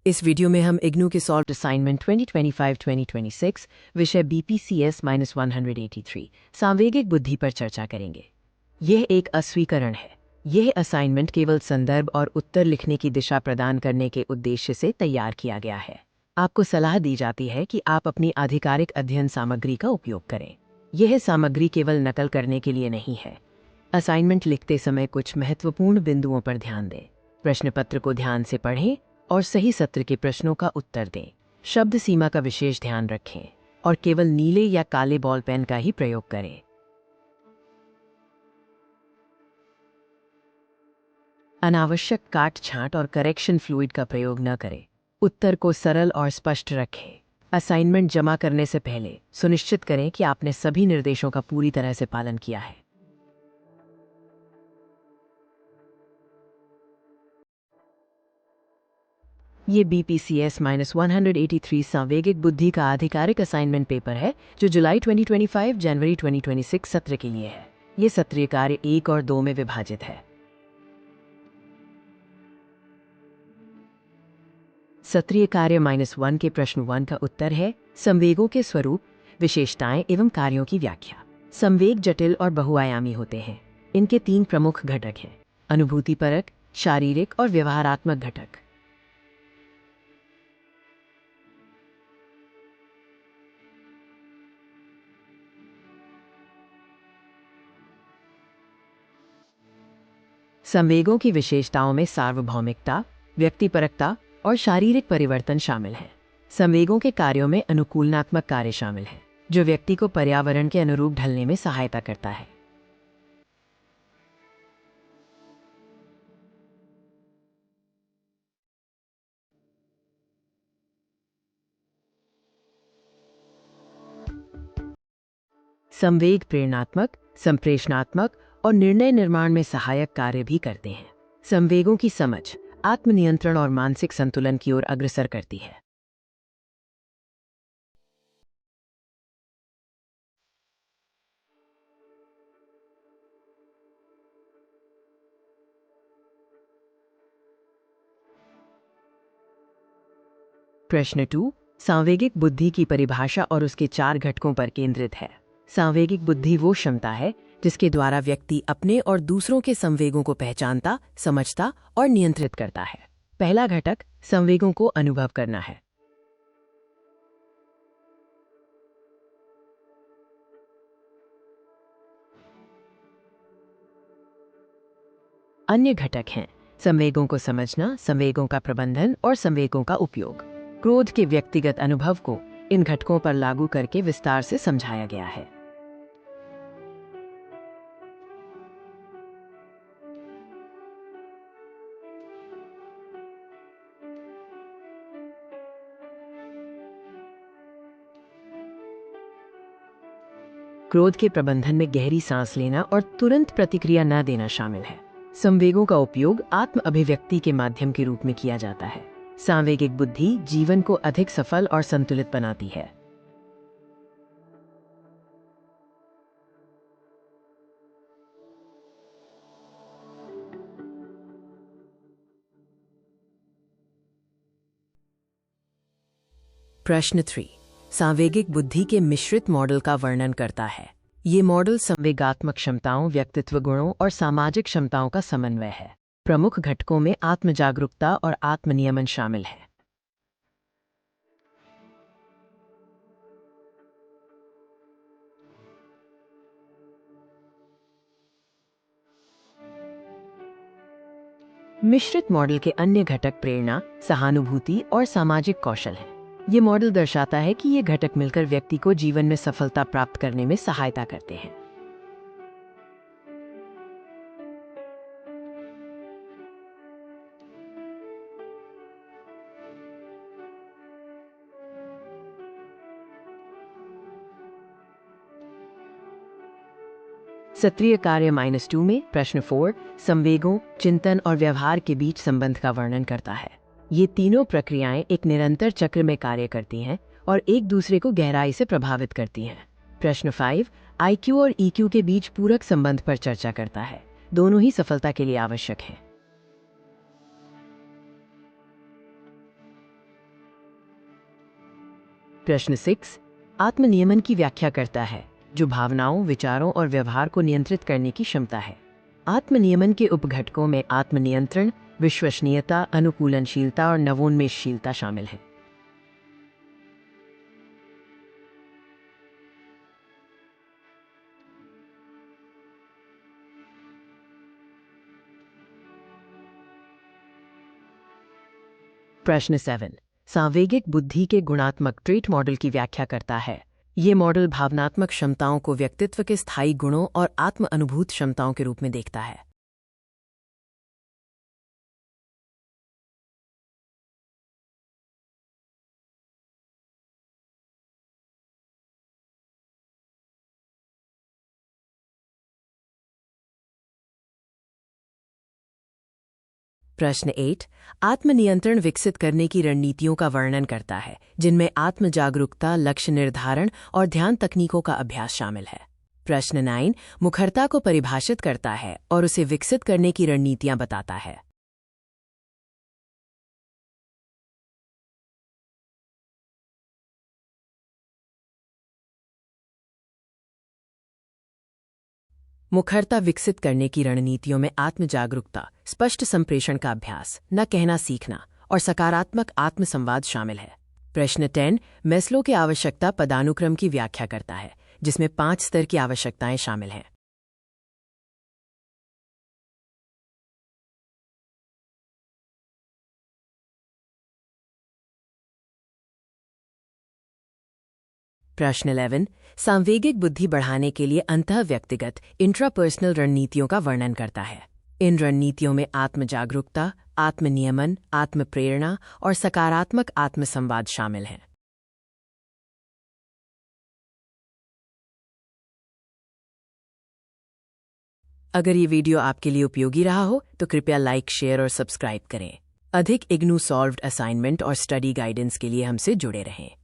इस वीडियो में हम इग्नू के सॉल्व असाइनमेंट 2025-2026 विषय BPCS-183 सांवेगिक बुद्धि पर चर्चा करेंगे। यह एक अस्वीकरण है। यह असाइनमेंट केवल संदर्भ और उत्तर लिखने की दिशा प्रदान करने के उद्देश्य से तैयार किया गया है। आपको सलाह दी जाती है कि आप अपनी आधिकारिक अध्ययन सामग्री का उपयोग करें। यह सामग्री केवल नकल करने के लिए नहीं है। असाइनमेंट लिखते समय कुछ महत्वपूर्ण बिंदुओं पर ध्यान दें। प्रश्न पत्र को ध्यान से पढ़ें और सही सत्र के प्रश्नों का उत्तर दें। शब्द सीमा का विशेष ध्यान रखें और केवल नीले या काले बॉल पेन का ही प्रयोग करें। अनावश्यक काट छांट और करेक्शन फ्लूइड का प्रयोग न करें। उत्तर को सरल और स्पष्ट रखें। असाइनमेंट जमा करने से पहले सुनिश्चित करें कि आपने सभी निर्देशों का पूरी तरह से पालन किया है। ये BPCS-183 सांवेगिक बुद्धि का आधिकारिक असाइनमेंट पेपर है जो जुलाई 2025 जनवरी 2026 सत्र के लिए है। ये सत्रीय कार्य 1 और 2 में विभाजित है। सत्रीय कार्य -1 के प्रश्न 1 का उत्तर है संवेगों के स्वरूप, विशेषताएं एवं कार्यों की व्याख्या। संवेग जटिल और बहुआयामी होते हैं। इनके 3 प्रमुख घटक हैं: अनुभूतिपरक, शारीरिक और व्यवहारात्मक घटक। संवेगों की विशेषताओं में सार्वभौमिकता, व्यक्तिपरकता और शारीरिक परिवर्तन शामिल हैं। संवेगों के कार्यों में अनुकूलनात्मक कार्य शामिल है, जो व्यक्ति को पर्यावरण के अनुरूप ढलने में सहायता करता है। संवेग प्रेरणात्मक, संप्रेषणात्मक और निर्णय निर्माण में सहायक कार्य भी करते हैं। संवेगों की समझ आत्मनियंत्रण और मानसिक संतुलन की ओर अग्रसर करती है। प्रश्न 2 सांवेगिक बुद्धि की परिभाषा और उसके 4 घटकों पर केंद्रित है। सांवेगिक बुद्धि वो क्षमता है जिसके द्वारा व्यक्ति अपने और दूसरों के संवेगों को पहचानता, समझता और नियंत्रित करता है। पहला घटक संवेगों को अनुभव करना है। अन्य घटक हैं संवेगों को समझना, संवेगों का प्रबंधन और संवेगों का उपयोग। क्रोध के व्यक्तिगत अनुभव को इन घटकों पर लागू करके विस्तार से समझाया गया है। क्रोध के प्रबंधन में गहरी सांस लेना और तुरंत प्रतिक्रिया न देना शामिल है। संवेगों का उपयोग आत्म अभिव्यक्ति के माध्यम के रूप में किया जाता है। सांवेगिक बुद्धि जीवन को अधिक सफल और संतुलित बनाती है। प्रश्न 3 सांवेगिक बुद्धि के मिश्रित मॉडल का वर्णन करता है। ये मॉडल संवेगात्मक क्षमताओं, व्यक्तित्व गुणों और सामाजिक क्षमताओं का समन्वय है। प्रमुख घटकों में आत्मजागरूकता और आत्मनियमन शामिल है। मिश्रित मॉडल के अन्य घटक प्रेरणा, सहानुभूति और सामाजिक कौशल हैं। ये मॉडल दर्शाता है कि ये घटक मिलकर व्यक्ति को जीवन में सफलता प्राप्त करने में सहायता करते हैं। सत्रीय कार्य -2 में प्रश्न 4 संवेगों, चिंतन और व्यवहार के बीच संबंध का वर्णन करता है। ये तीनों प्रक्रियाएं एक निरंतर चक्र में कार्य करती हैं और एक दूसरे को गहराई से प्रभावित करती हैं। प्रश्न 5 IQ और EQ के बीच पूरक संबंध पर चर्चा करता है। दोनों ही सफलता के लिए आवश्यक हैं। प्रश्न 6 आत्मनियमन की व्याख्या करता है, जो भावनाओं, विचारों और व्यवहार को नियंत्रित करने की क्षमता है। आत्मनियमन के उपघटकों में आत्मनियंत्रण, विश्वसनीयता, अनुकूलनशीलता और नवोन्मेषशीलता शामिल है। प्रश्न 7 सांवेगिक बुद्धि के गुणात्मक ट्रेट मॉडल की व्याख्या करता है। ये मॉडल भावनात्मक क्षमताओं को व्यक्तित्व के स्थायी गुणों और आत्म अनुभूत क्षमताओं के रूप में देखता है। प्रश्न 8 आत्मनियंत्रण विकसित करने की रणनीतियों का वर्णन करता है, जिनमें आत्म जागरूकता, लक्ष्य निर्धारण और ध्यान तकनीकों का अभ्यास शामिल है। प्रश्न 9 मुखरता को परिभाषित करता है और उसे विकसित करने की रणनीतियां बताता है। मुखरता विकसित करने की रणनीतियों में आत्म जागरूकता, स्पष्ट संप्रेषण का अभ्यास, न कहना सीखना और सकारात्मक आत्म संवाद शामिल है। प्रश्न 10 मेस्लो के आवश्यकता पदानुक्रम की व्याख्या करता है, जिसमें 5 स्तर की आवश्यकताएं शामिल हैं। प्रश्न 11 सांवेगिक बुद्धि बढ़ाने के लिए अंतःव्यक्तिगत इंट्रापर्सनल रणनीतियों का वर्णन करता है। इन रणनीतियों में आत्म जागरूकता, आत्मनियमन, आत्म प्रेरणा और सकारात्मक आत्म संवाद शामिल हैं। अगर ये वीडियो आपके लिए उपयोगी रहा हो तो कृपया लाइक, शेयर और सब्सक्राइब करें। अधिक इग्नू सॉल्व्ड असाइनमेंट और स्टडी गाइडेंस के लिए हमसे जुड़े रहें।